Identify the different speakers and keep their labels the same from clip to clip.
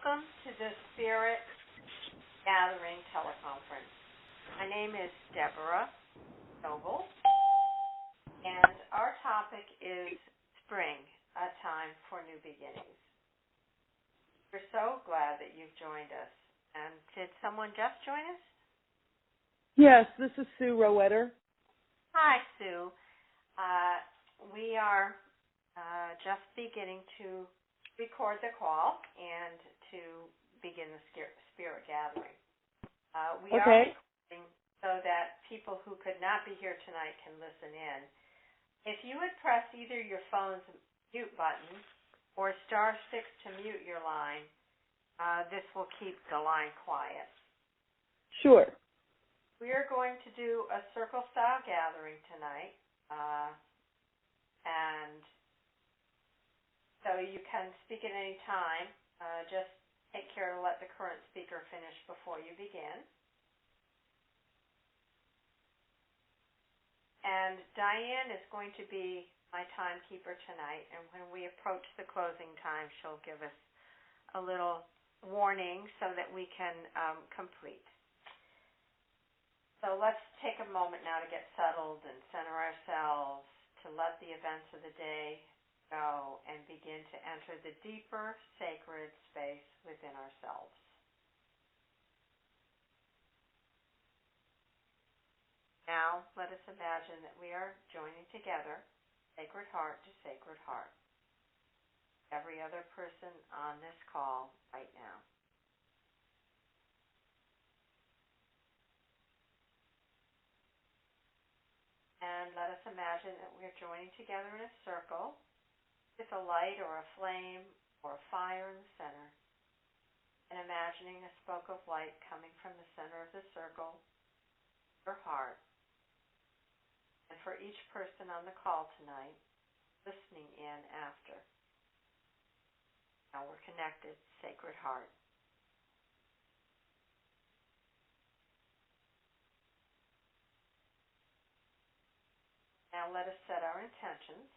Speaker 1: Welcome to the Spirit Gathering teleconference. My name is Deborah Noble, and our topic is Spring, a time for new beginnings. We're so glad that you've joined us. And did someone just join us?
Speaker 2: Yes, this is Sue Rowetter.
Speaker 1: Hi, Sue. We are just beginning to record the call and to begin the spirit gathering. We are recording so that people who could not be here tonight can listen in. If you would press either your phone's mute button or *6 to mute your line, this will keep the line quiet.
Speaker 2: Sure.
Speaker 1: We are going to do a circle-style gathering tonight, and so you can speak at any time. Just take care to let the current speaker finish before you begin. And Diane is going to be my timekeeper tonight, and when we approach the closing time, she'll give us a little warning so that we can complete. So let's take a moment now to get settled and center ourselves, to let the events of the day go and begin to enter the deeper sacred space within ourselves. Now, let us imagine that we are joining together, sacred heart to sacred heart. Every other person on this call right now. And let us imagine that we're joining together in a circle with a light or a flame or a fire in the center, and imagining a spoke of light coming from the center of the circle, your heart. And for each person on the call tonight, listening in after. Now we're connected, sacred heart. Now let us set our intentions.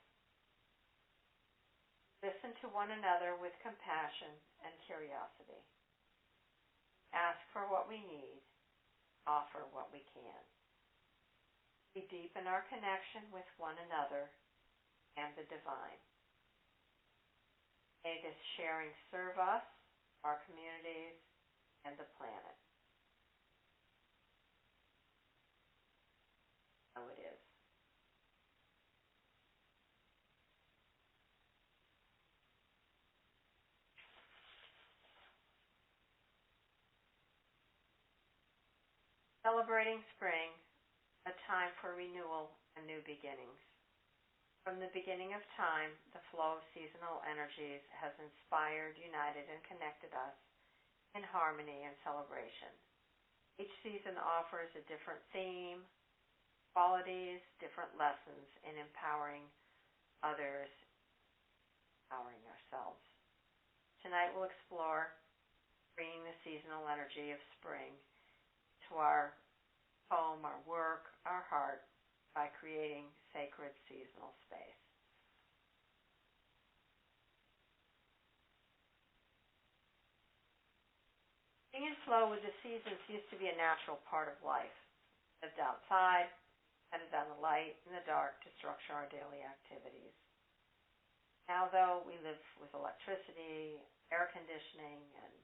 Speaker 1: Listen to one another with compassion and curiosity. Ask for what we need. Offer what we can. We deepen our connection with one another and the divine. May this sharing serve us, our communities, and the planet. So it is. Celebrating spring, a time for renewal and new beginnings. From the beginning of time, the flow of seasonal energies has inspired, united, and connected us in harmony and celebration. Each season offers a different theme, qualities, different lessons in empowering others, empowering ourselves. Tonight we'll explore bringing the seasonal energy of spring to our home, our work, our heart, by creating sacred seasonal space. Being in flow with the seasons used to be a natural part of life. We lived outside, depended on the light and the dark to structure our daily activities. Now, though, we live with electricity, air conditioning, and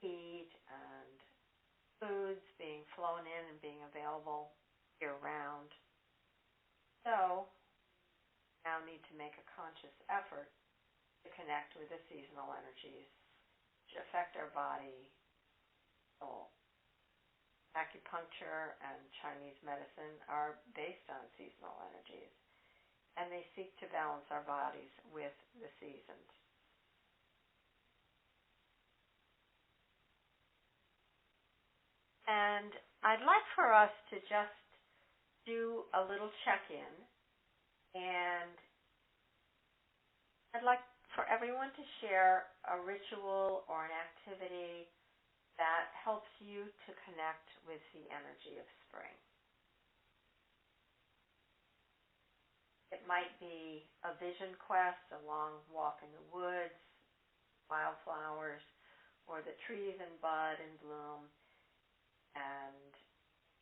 Speaker 1: heat, and foods being flown in and being available year-round. So, now need to make a conscious effort to connect with the seasonal energies which affect our body, soul. Acupuncture and Chinese medicine are based on seasonal energies, and they seek to balance our bodies with the seasons. And I'd like for us to just do a little check-in, and I'd like for everyone to share a ritual or an activity that helps you to connect with the energy of spring. It might be a vision quest, a long walk in the woods, wildflowers, or the trees in bud and bloom, and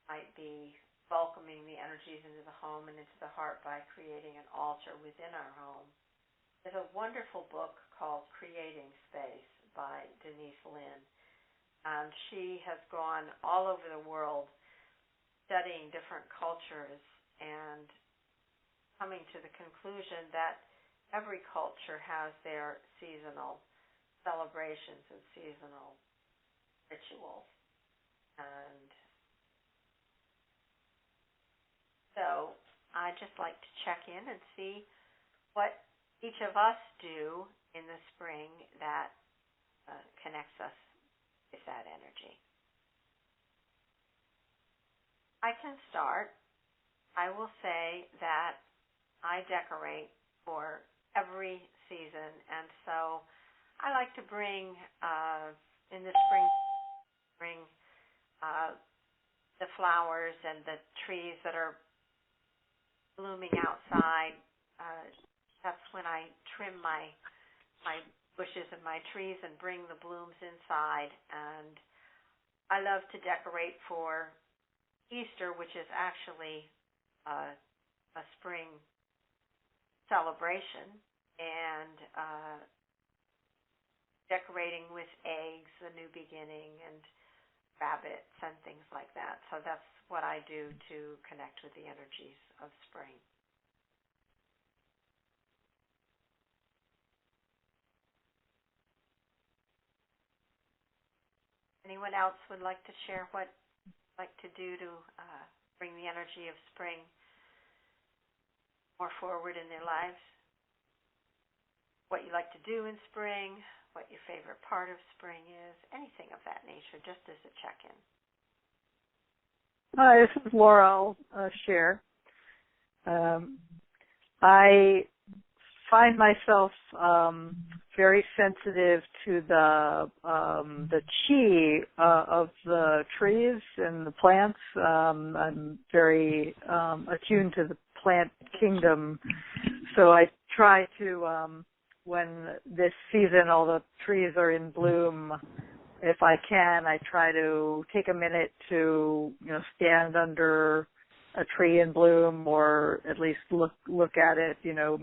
Speaker 1: might be welcoming the energies into the home and into the heart by creating an altar within our home. There's a wonderful book called Creating Space by Denise Lynn. She has gone all over the world studying different cultures and coming to the conclusion that every culture has their seasonal celebrations and seasonal rituals. And so I'd just like to check in and see what each of us do in the spring that connects us with that energy. I can start. I will say that I decorate for every season, and so I like to bring, in the spring, the flowers and the trees that are blooming outside. That's when I trim my bushes and my trees and bring the blooms inside. And I love to decorate for Easter, which is actually a spring celebration, and decorating with eggs, a new beginning, and rabbits and things like that. So that's what I do to connect with the energies of spring. Anyone else would like to share what like to do to bring the energy of spring more forward in their lives? What you like to do in spring, what your favorite part of spring is, anything of that nature, just as a check-in.
Speaker 3: Hi, this is Laura. I'll share. I find myself very sensitive to the chi of the trees and the plants. I'm very attuned to the plant kingdom, so I try to, when this season all the trees are in bloom, if I can, I try to take a minute to, stand under a tree in bloom, or at least look at it, in a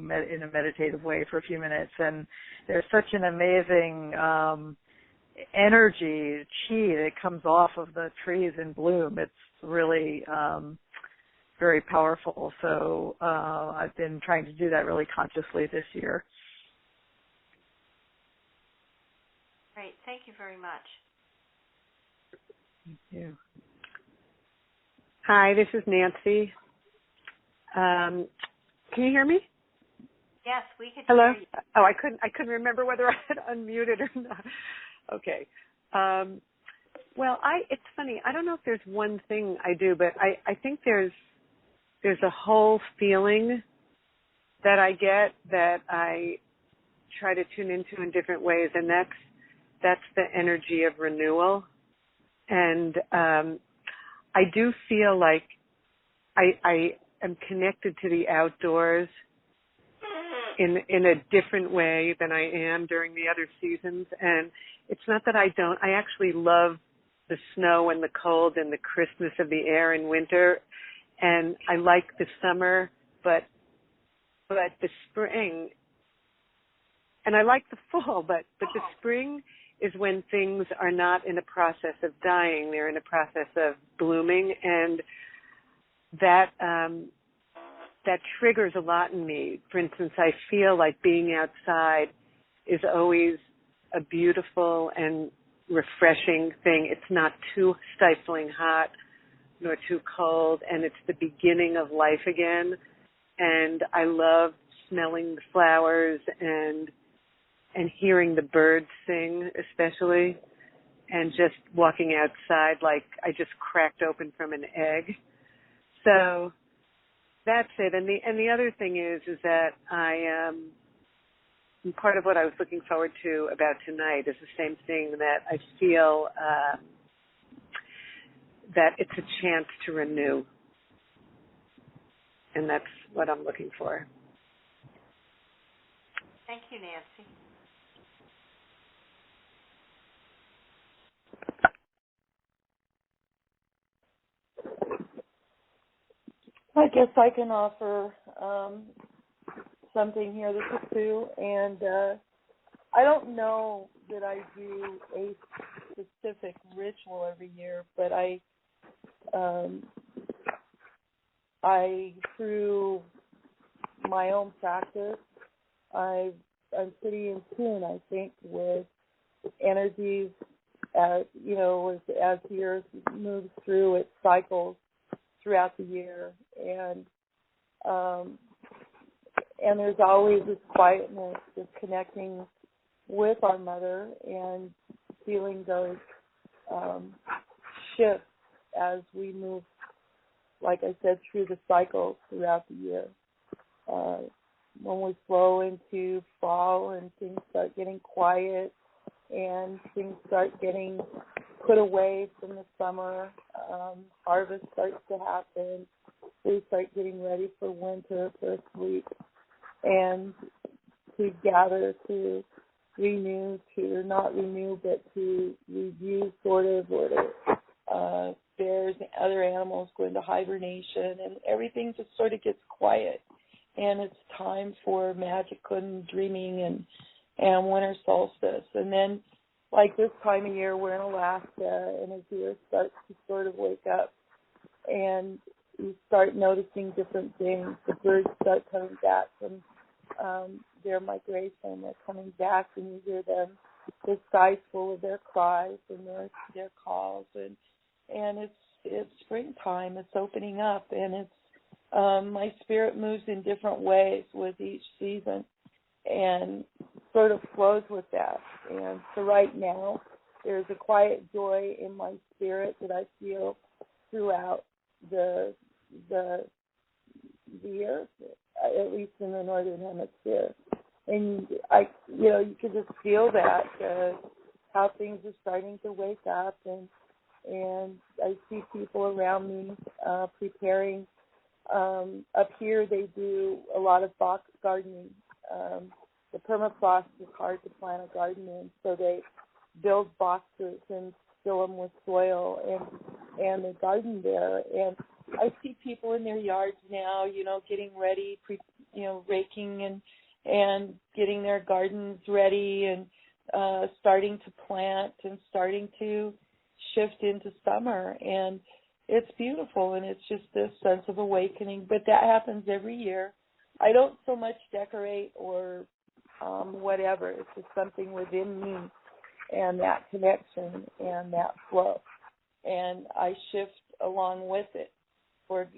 Speaker 3: meditative way for a few minutes. And there's such an amazing energy, chi, that comes off of the trees in bloom. It's really very powerful. So I've been trying to do that really consciously this year.
Speaker 1: Great. Thank you very much.
Speaker 3: Thank you.
Speaker 4: Hi, this is Nancy. Can you hear me?
Speaker 1: Yes, we could
Speaker 4: Hello?
Speaker 1: hear you.
Speaker 4: Oh, I couldn't remember whether I had unmuted or not. Okay. Well, it's funny. I don't know if there's one thing I do, but I think there's a whole feeling that I get that I try to tune into in different ways, and that's the energy of renewal. And I do feel like I am connected to the outdoors in a different way than I am during the other seasons. And it's not that I don't. I actually love the snow and the cold and the crispness of the air in winter. And I like the summer, but the spring, and I like the fall, but the spring is when things are not in a process of dying. They're in a process of blooming, and that triggers a lot in me. For instance, I feel like being outside is always a beautiful and refreshing thing. It's not too stifling hot nor too cold, and it's the beginning of life again. And I love smelling the flowers and hearing the birds sing, especially, and just walking outside like I just cracked open from an egg. So that's it. And the other thing is that part of what I was looking forward to about tonight is the same thing, that I feel that it's a chance to renew. And that's what I'm looking for.
Speaker 1: Thank you, Nancy.
Speaker 2: I guess I can offer something here. This is Sue, and I don't know that I do a specific ritual every year, but I through my own practice, I'm pretty in tune, I think, with energies as the earth moves through its cycles throughout the year, and there's always this quietness, this connecting with our mother and feeling those shifts as we move, like I said, through the cycles throughout the year. When we flow into fall and things start getting quiet and things start getting put away from the summer, harvest starts to happen, we start getting ready for winter, for sleep, and to gather to renew, to not renew, but to review sort of, or to bears and other animals go into hibernation, and everything just sort of gets quiet. And it's time for magic and dreaming and winter solstice. And then, like this time of year, we're in Alaska, and as the earth starts to sort of wake up, and you start noticing different things. The birds start coming back from their migration. They're coming back, and you hear them. The sky's full of their cries and their calls, and it's springtime. It's opening up, and it's my spirit moves in different ways with each season and sort of flows with that. And so right now, there's a quiet joy in my spirit that I feel throughout the earth, at least in the northern hemisphere. And you can just feel that, how things are starting to wake up, and I see people around me preparing. Up here, they do a lot of box gardening. The permafrost is hard to plant a garden in, so they build boxes and fill them with soil, and they garden there. And I see people in their yards now, getting ready, raking and getting their gardens ready, and starting to plant and starting to shift into summer. And it's beautiful, and it's just this sense of awakening. But that happens every year. I don't so much decorate or whatever. It's just something within me, and that connection and that flow. And I shift along with it. For,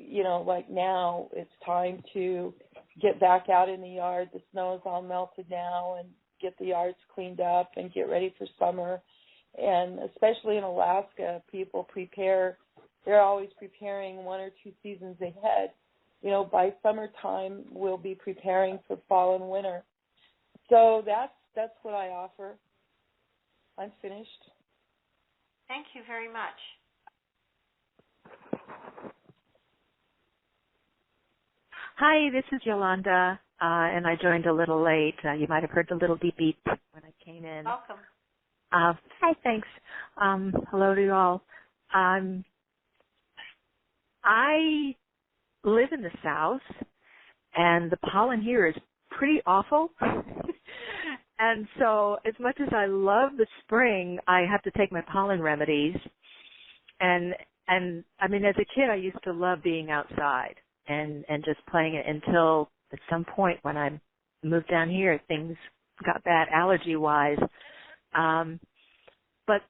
Speaker 2: like now, it's time to get back out in the yard. The snow is all melted now, and get the yards cleaned up and get ready for summer. And especially in Alaska, people prepare. They're always preparing 1 or 2 seasons ahead. By summertime, we'll be preparing for fall and winter. So that's what I offer. I'm finished.
Speaker 1: Thank you very much.
Speaker 5: Hi, this is Yolanda, and I joined a little late. You might have heard the little beep beep when I came in.
Speaker 1: Welcome.
Speaker 5: Hi, thanks. Hello to you all. I live in the South, and the pollen here is pretty awful. And so as much as I love the spring, I have to take my pollen remedies. And I mean, as a kid, I used to love being outside and just playing it until at some point when I moved down here, things got bad allergy-wise. But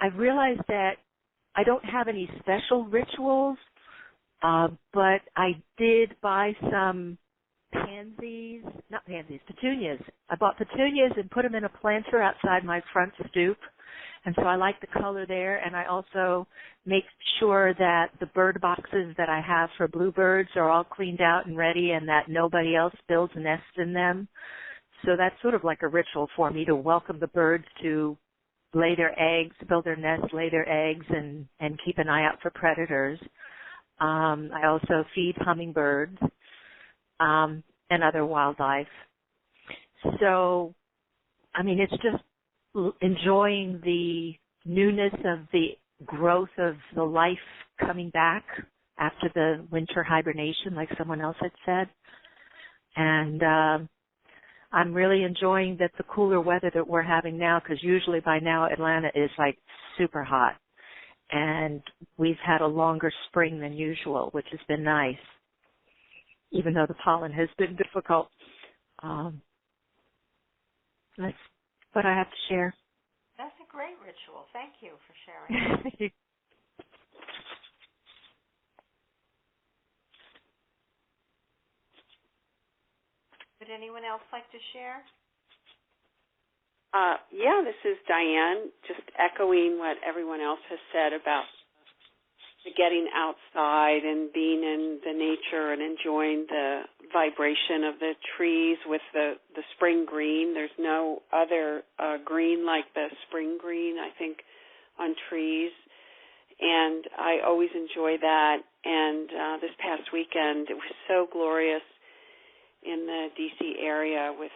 Speaker 5: I realized that I don't have any special rituals, but I did buy some petunias. I bought petunias and put them in a planter outside my front stoop, and so I like the color there. And I also make sure that the bird boxes that I have for bluebirds are all cleaned out and ready, and that nobody else builds nests in them. So that's sort of like a ritual for me to welcome the birds to lay their eggs, build their nests, lay their eggs, and keep an eye out for predators. I also feed hummingbirds and other wildlife. So, I mean, it's just enjoying the newness of the growth of the life coming back after the winter hibernation, like someone else had said. And I'm really enjoying the cooler weather that we're having now, because usually by now Atlanta is like super hot. And we've had a longer spring than usual, which has been nice, even though the pollen has been difficult. That's what I have to share.
Speaker 1: That's a great ritual. Thank you for sharing. Would anyone else like to share?
Speaker 4: Yeah, this is Diane, just echoing what everyone else has said about the getting outside and being in the nature and enjoying the vibration of the trees with the spring green. There's no other green like the spring green, I think, on trees. And I always enjoy that. And this past weekend, it was so glorious in the D.C. area with,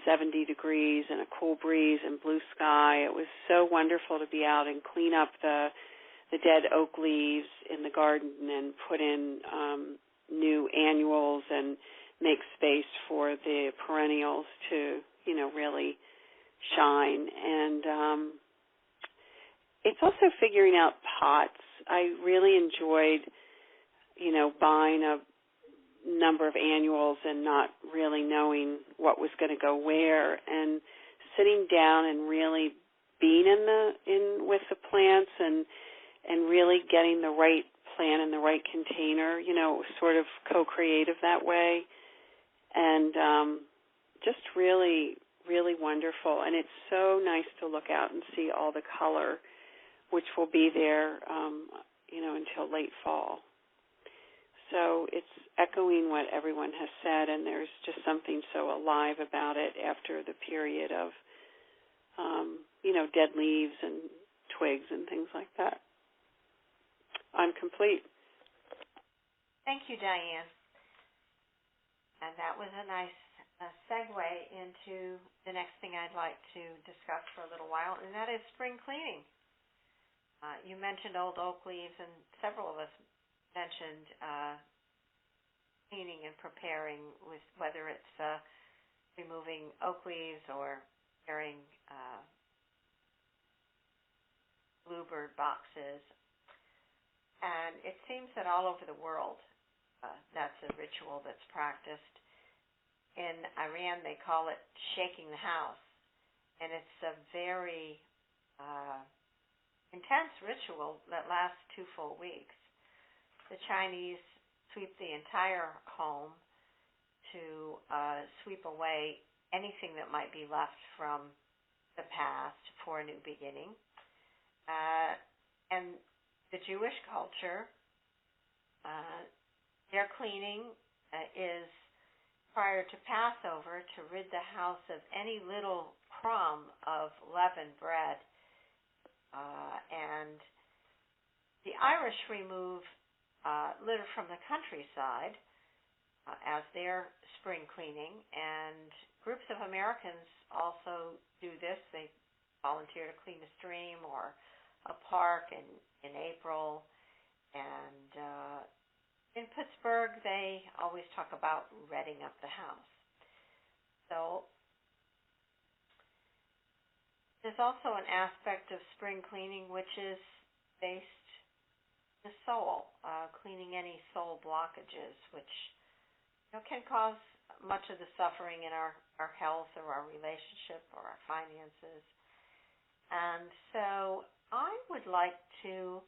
Speaker 4: 70 degrees and a cool breeze and blue sky. It was so wonderful to be out and clean up the dead oak leaves in the garden and put in new annuals and make space for the perennials to, really shine. And it's also figuring out pots. I really enjoyed, buying a number of annuals and not really knowing what was going to go where, and sitting down and really being in with the plants and really getting the right plant in the right container, sort of co-creative that way, and just really, really wonderful. And it's so nice to look out and see all the color, which will be there, until late fall. So it's echoing what everyone has said, and there's just something so alive about it after the period of, dead leaves and twigs and things like that. I'm complete.
Speaker 1: Thank you, Diane. And that was a nice segue into the next thing I'd like to discuss for a little while, and that is spring cleaning. You mentioned old oak leaves, and several of us mentioned cleaning and preparing, with whether it's removing oak leaves or preparing bluebird boxes. And it seems that all over the world that's a ritual that's practiced. In Iran, they call it shaking the house, and it's a very intense ritual that lasts 2 full weeks. The Chinese sweep the entire home to sweep away anything that might be left from the past for a new beginning. And the Jewish culture, their cleaning is prior to Passover to rid the house of any little crumb of leavened bread. And the Irish remove litter from the countryside as their spring cleaning, and groups of Americans also do this. They volunteer to clean a stream or a park in April. And in Pittsburgh, they always talk about redding up the house. So there's also an aspect of spring cleaning which is based on the soul, cleaning any soul blockages, which can cause much of the suffering in our health or our relationship or our finances. And so I would like to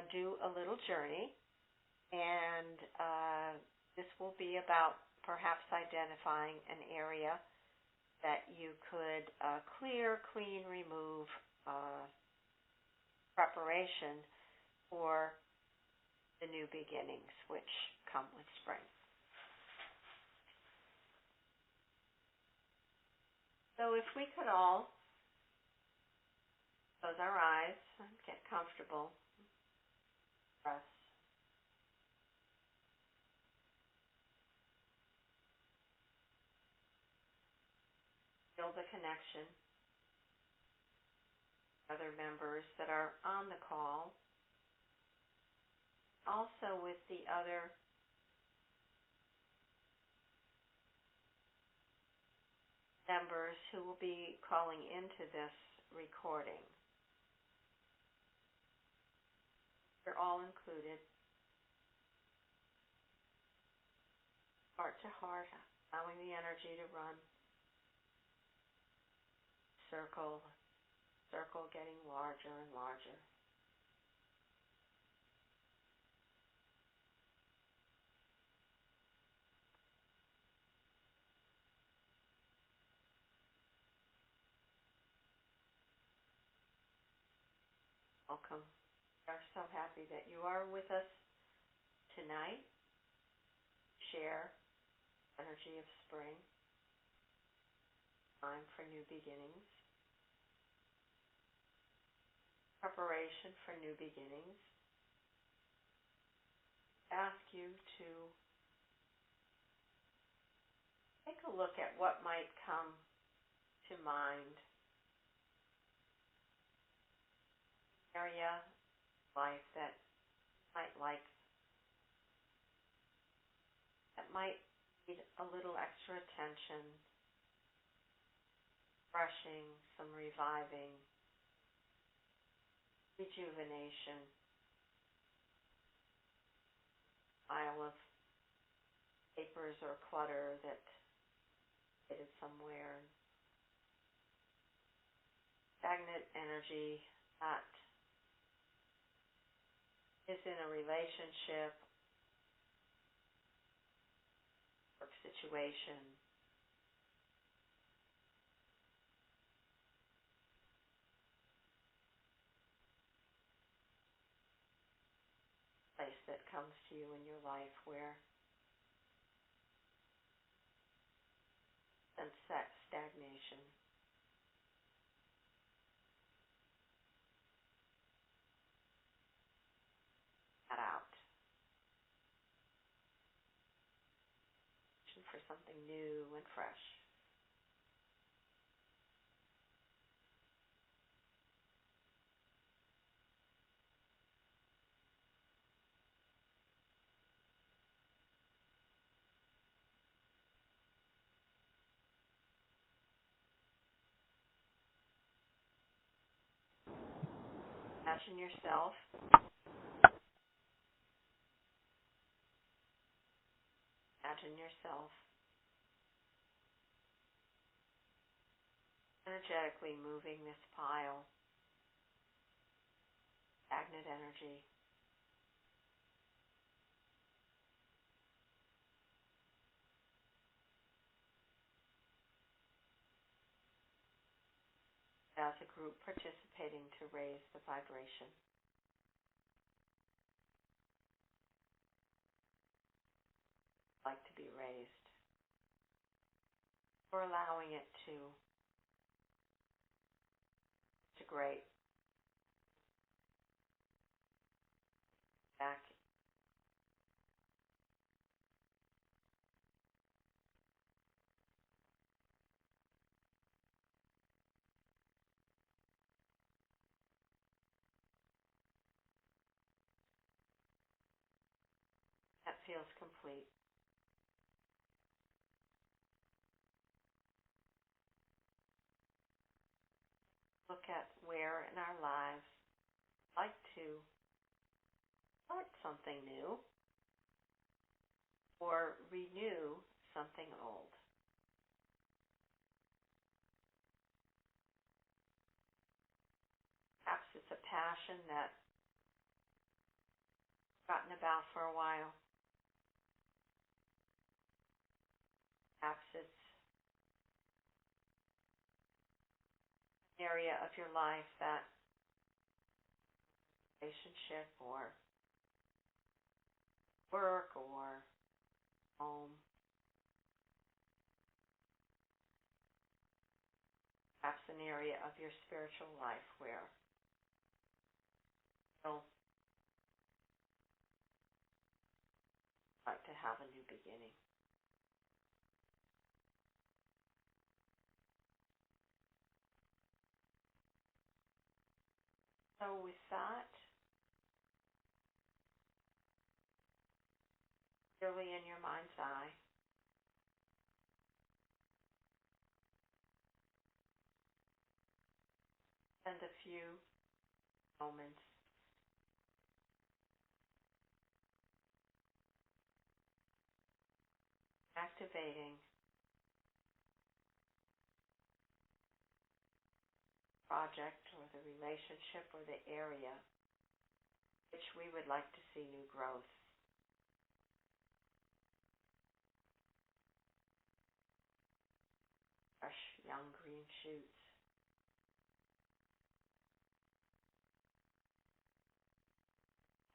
Speaker 1: do a little journey, and this will be about perhaps identifying an area that you could clear, clean, remove, preparation for the new beginnings which come with spring. So if we could all close our eyes and get comfortable, press. Feel the connection. Other members that are on the call, Also with the other members who will be calling into this recording. They're all included. Heart to heart, allowing the energy to run. Circle getting larger and larger. Welcome. We are so happy that you are with us tonight. Share energy of spring. Time for new beginnings. Preparation for new beginnings. Ask you to take a look at what might come to mind. Area of life that might need a little extra attention, brushing, some reviving, rejuvenation, pile of papers or clutter that is somewhere, stagnant energy that is in a relationship, work situation, place that comes to you in your life where sense that stagnation. That out. For something new and fresh. Imagine yourself energetically moving this pile, stagnant energy, as a group participating to raise the vibration. Like to be raised, or allowing it to integrate back that feels complete. Look at where in our lives we'd like to start something new or renew something old. Perhaps it's a passion that you've forgotten about for a while. Perhaps it's an area of your life that relationship or work or home. Perhaps an area of your spiritual life where you'll like to have a new beginning. So with that, clearly in your mind's eye. Spend a few moments activating the project or the relationship or the area which we would like to see new growth. Fresh young green shoots.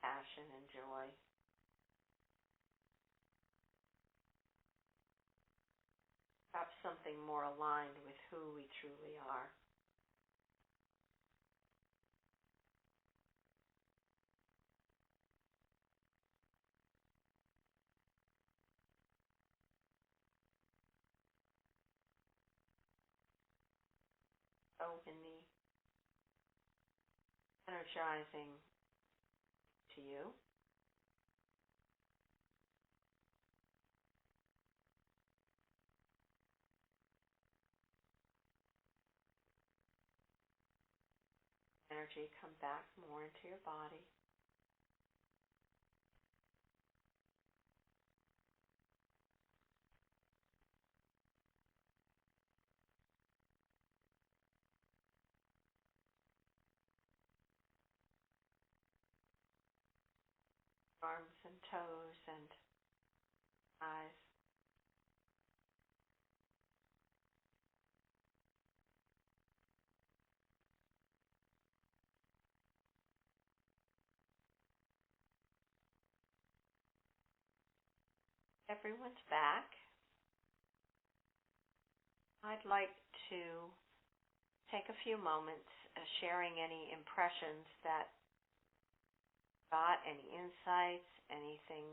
Speaker 1: Passion and joy. Perhaps something more aligned with who we truly are. So in the energizing to you, energy come back more into your body. Arms and toes and eyes. Everyone's back. I'd like to take a few moments sharing any impressions that got, any insights, anything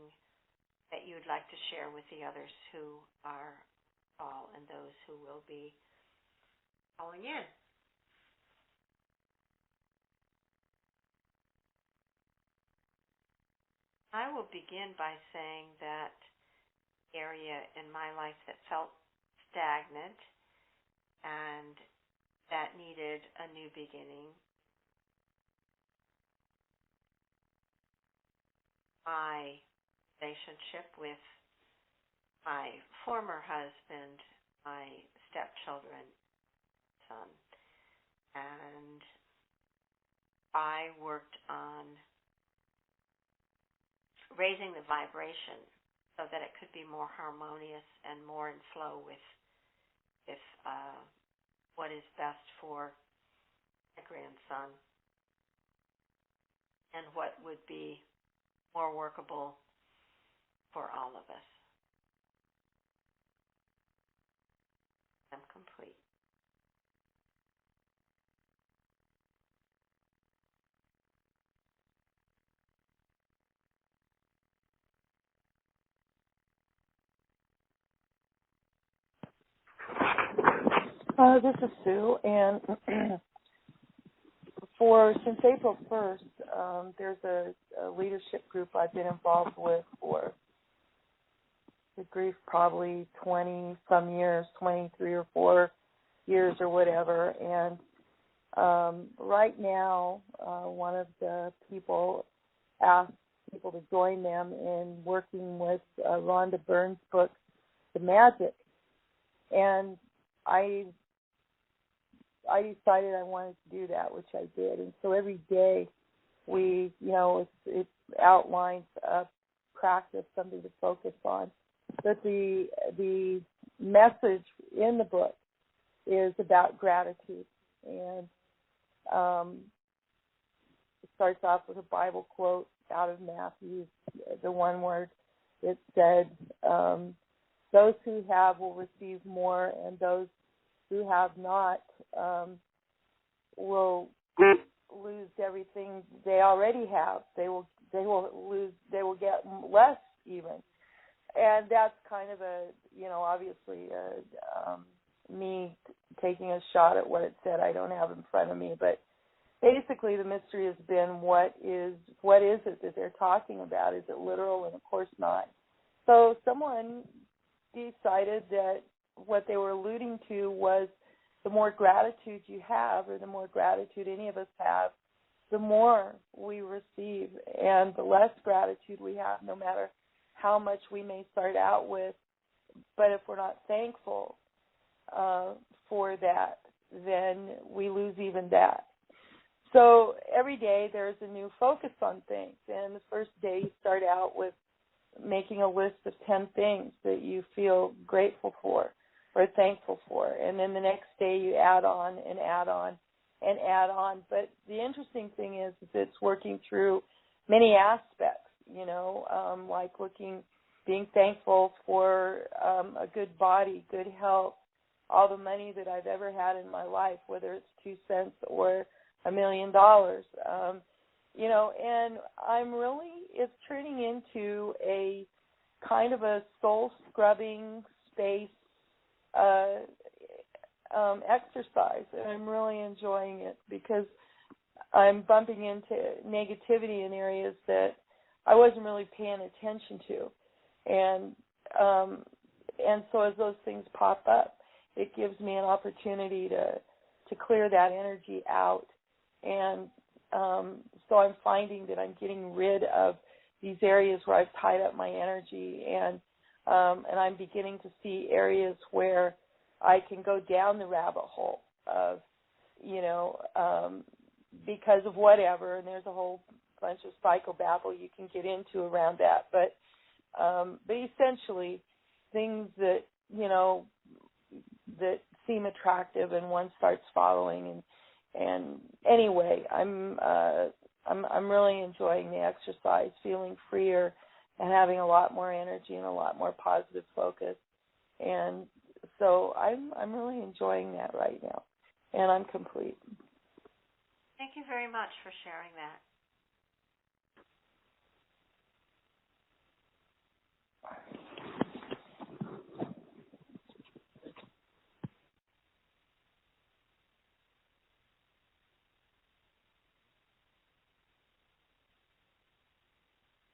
Speaker 1: that you would like to share with the others who are call and those who will be calling in. I will begin by saying that area in my life that felt stagnant and that needed a new beginning. My relationship with my former husband, my stepchildren, son, and I worked on raising the vibration so that it could be more harmonious and more in flow with what is best for my grandson and what would be more workable for all of us. I'm complete.
Speaker 2: This is Sue, and since April 1st, there's a leadership group I've been involved with for good grief, probably 20-some years, 23 or 4 years or whatever. And right now, one of the people asked people to join them in working with Rhonda Byrne's book, The Magic. And I decided I wanted to do that, which I did. And so every day we, it outlines a practice, something to focus on. But the message in the book is about gratitude. And it starts off with a Bible quote out of Matthew, the one word that said, those who have will receive more, and those who have not will lose everything they already have. They will get less even. And that's kind of obviously me taking a shot at what it said. I don't have it in front of me, but basically the mystery has been what is it that they're talking about? Is it literal? And of course not. So someone decided that what they were alluding to was the more gratitude you have, or the more gratitude any of us have, the more we receive, and the less gratitude we have, no matter how much we may start out with. But if we're not thankful for that, then we lose even that. So every day there's a new focus on things, and the first day you start out with making a list of 10 things that you feel grateful for or thankful for, and then the next day you add on and add on and add on. But the interesting thing is it's working through many aspects, like being thankful for a good body, good health, all the money that I've ever had in my life, whether it's 2 cents or $1 million, and it's turning into a kind of a soul scrubbing space exercise, and I'm really enjoying it because I'm bumping into negativity in areas that I wasn't really paying attention to, and so as those things pop up, it gives me an opportunity to clear that energy out, and so I'm finding that I'm getting rid of these areas where I've tied up my energy, and I'm beginning to see areas where I can go down the rabbit hole of, because of whatever, and there's a whole bunch of psychobabble you can get into around that, but essentially things that, that seem attractive and one starts following, and anyway, I'm really enjoying the exercise, feeling freer and having a lot more energy and a lot more positive focus, and so I'm really enjoying that right now, and I'm complete.
Speaker 1: Thank you very much for sharing that.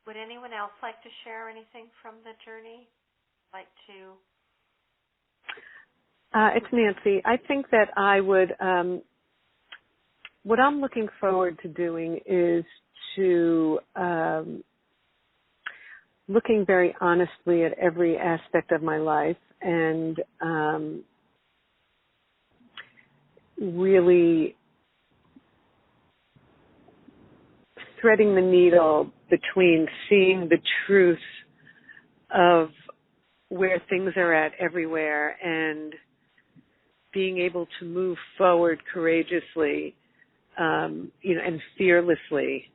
Speaker 1: Would anyone else like to share anything from the journey? Like to?
Speaker 4: It's Nancy. I think that I would, what I'm looking forward to doing is to looking very honestly at every aspect of my life and really threading the needle between seeing the truth of where things are at everywhere and being able to move forward courageously, and fearlessly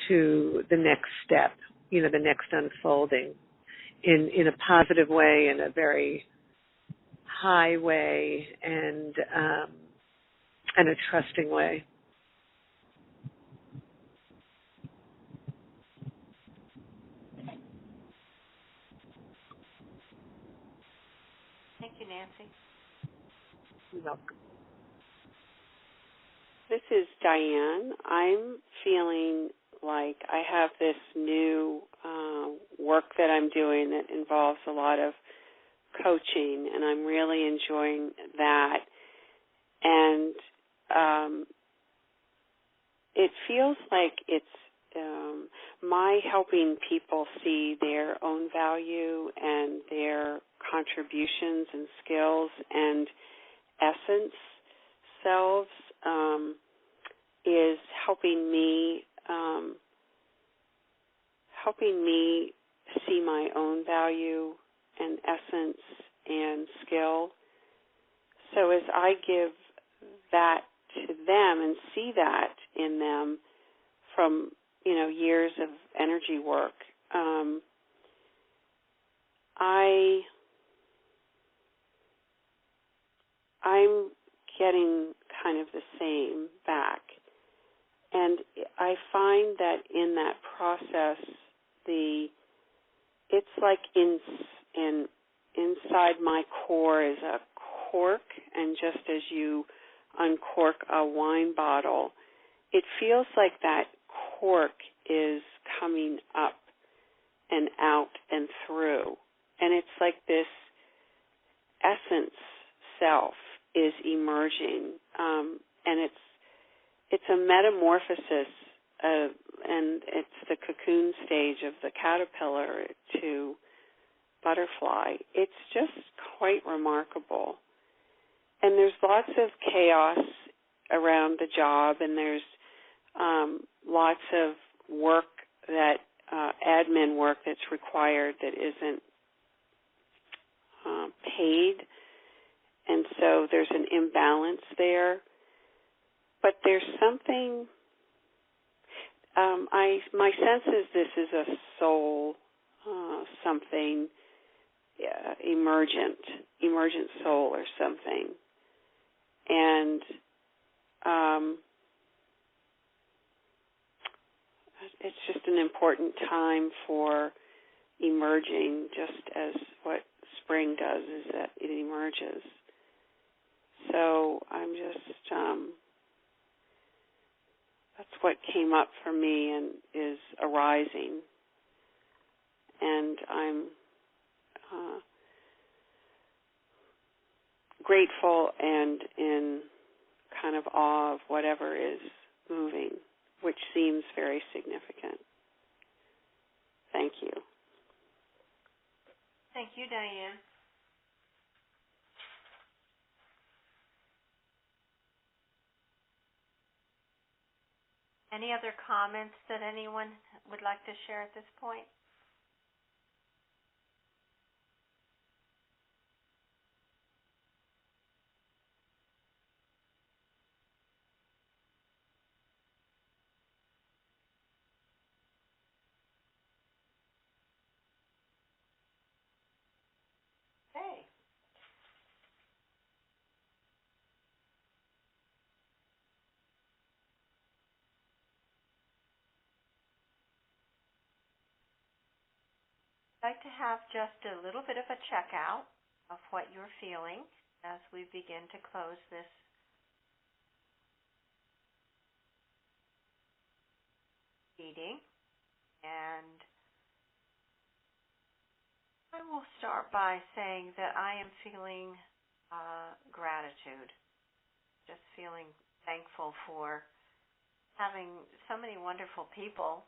Speaker 4: to the next step, the next unfolding in a positive way, in a very high way, and a trusting way.
Speaker 1: Thank you, Nancy.
Speaker 4: You're welcome.
Speaker 6: This is Diane. I'm feeling like I have this new work that I'm doing that involves a lot of coaching, and I'm really enjoying that. And it feels like it's my helping people see their own value and their contributions and skills and essence selves is helping me see my own value and essence and skill. So as I give that to them and see that in them from years of energy work, I'm getting kind of the same back. And I find that in that process, it's like inside my core is a cork, and just as you uncork a wine bottle, it feels like that cork is coming up and out and through. And it's like this essence self is emerging, and it's a metamorphosis, and it's the cocoon stage of the caterpillar to butterfly. It's just quite remarkable. And there's lots of chaos around the job, and there's lots of work that admin work that's required that isn't paid, and so there's an imbalance there. But there's something. My sense is this is a soul, something emergent soul or something, and it's just an important time for emerging, just as what spring does is that it emerges. So I'm just, that's what came up for me and is arising. And I'm grateful and in kind of awe of whatever is moving, which seems very significant. Thank you.
Speaker 1: Thank you, Diane. Any other comments that anyone would like to share at this point? Okay. I'd like to have just a little bit of a checkout of what you're feeling as we begin to close this meeting. And I will start by saying that I am feeling gratitude, just feeling thankful for having so many wonderful people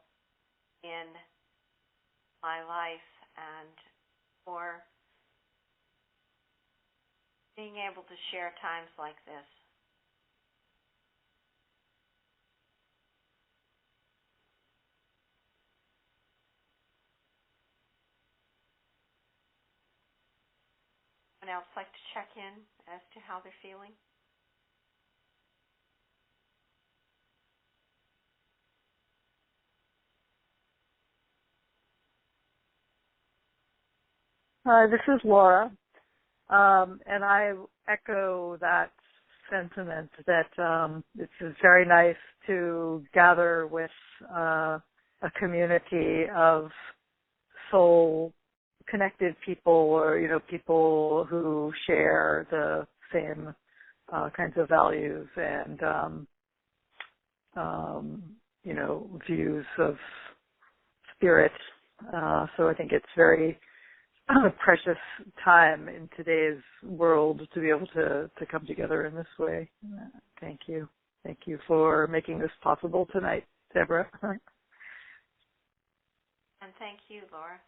Speaker 1: in my life and for being able to share times like this. Anyone else like to check in as to how they're feeling?
Speaker 3: Hi, this is Laura, and I echo that sentiment that it's very nice to gather with a community of soul-connected people, or people who share the same kinds of values and views of spirit. So I think it's very precious time in today's world to be able to come together in this way. Thank you. Thank you for making this possible tonight, Deborah.
Speaker 1: And thank you, Laura.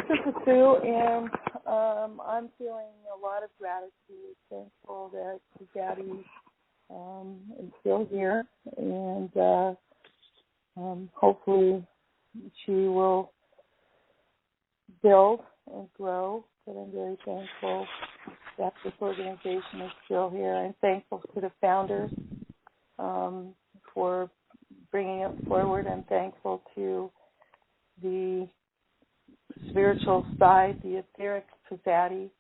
Speaker 2: This is Sue, and I'm feeling a lot of gratitude, thankful that Tzaddi is still here, and hopefully she will build and grow, but I'm very thankful that this organization is still here. I'm thankful to the founders for bringing it forward. I'm thankful to the spiritual side, the etheric Tzaddi,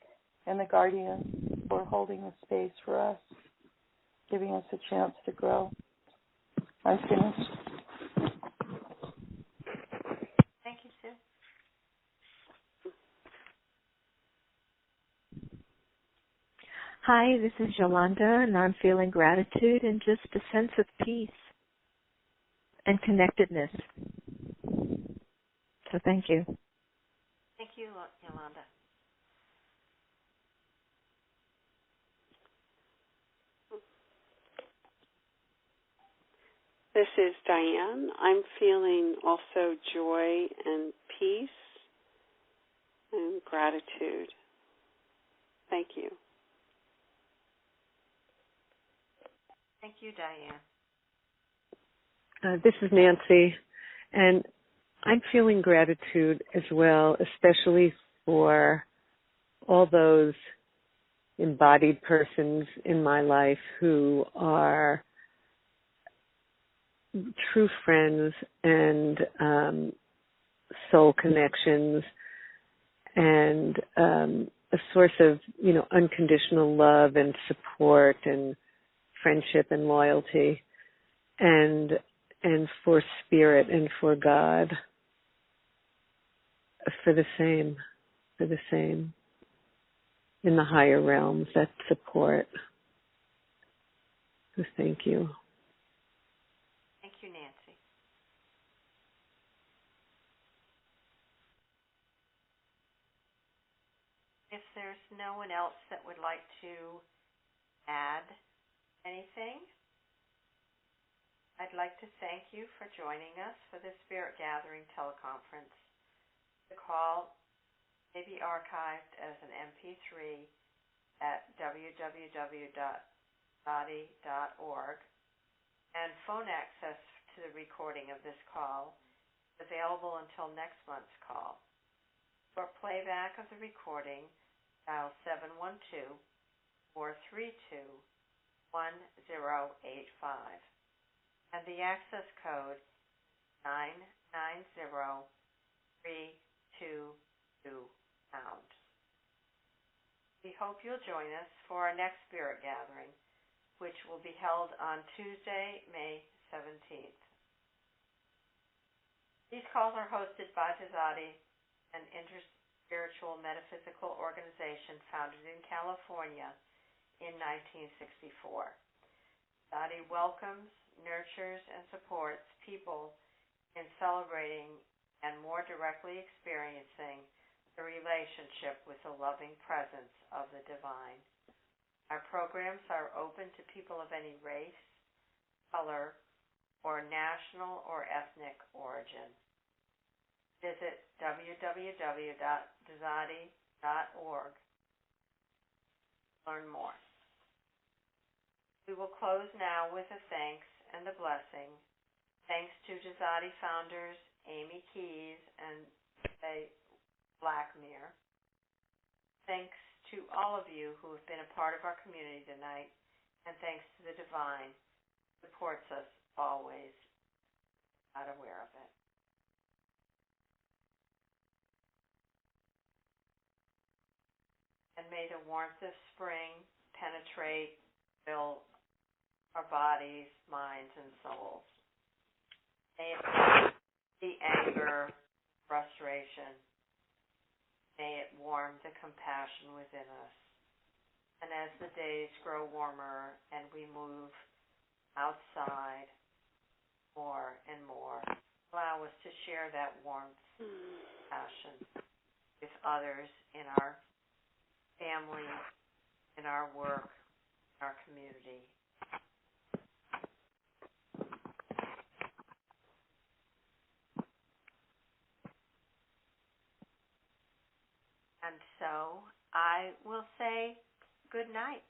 Speaker 2: and the guardians for holding the space for us, giving us a chance to grow. I'm finished.
Speaker 1: Thank you, Sue.
Speaker 5: Hi, this is Yolanda, and I'm feeling gratitude and just a sense of peace. and connectedness. So thank you.
Speaker 1: Thank you, Yolanda.
Speaker 6: This is Diane. I'm feeling also joy and peace and gratitude. Thank you.
Speaker 1: Thank you, Diane.
Speaker 4: This is Nancy, and I'm feeling gratitude as well, especially for all those embodied persons in my life who are true friends and soul connections and a source of, unconditional love and support and friendship and loyalty and for spirit and for God, for the same in the higher realms, that support. So thank you.
Speaker 1: Thank you, Nancy. If there's no one else that would like to add anything, I'd like to thank you for joining us for the Spirit Gathering teleconference. The call may be archived as an MP3 at www.tzaddi.org, and phone access to the recording of this call is available until next month's call. For playback of the recording, dial 712-432-1085. And the access code 990322#. We hope you'll join us for our next Spirit Gathering, which will be held on Tuesday, May 17th. These calls are hosted by Tzaddi, an interspiritual metaphysical organization founded in California in 1964. Tzaddi welcomes, nurtures, and supports people in celebrating and more directly experiencing the relationship with the loving presence of the divine. Our programs are open to people of any race, color, or national or ethnic origin. Visit www.tzaddi.org. Learn more. We will close now with a thanks and a blessing. Thanks to Tzaddi founders Amy Keys and Faye Blackmere. Thanks to all of you who have been a part of our community tonight, and thanks to the divine who supports us always, not aware of it. And may the warmth of spring penetrate, fill our bodies, minds, and souls. May it be anger, frustration. May it warm the compassion within us. And as the days grow warmer and we move outside more and more, allow us to share that warmth, passion with others in our family, in our work, in our community. And so I will say good night.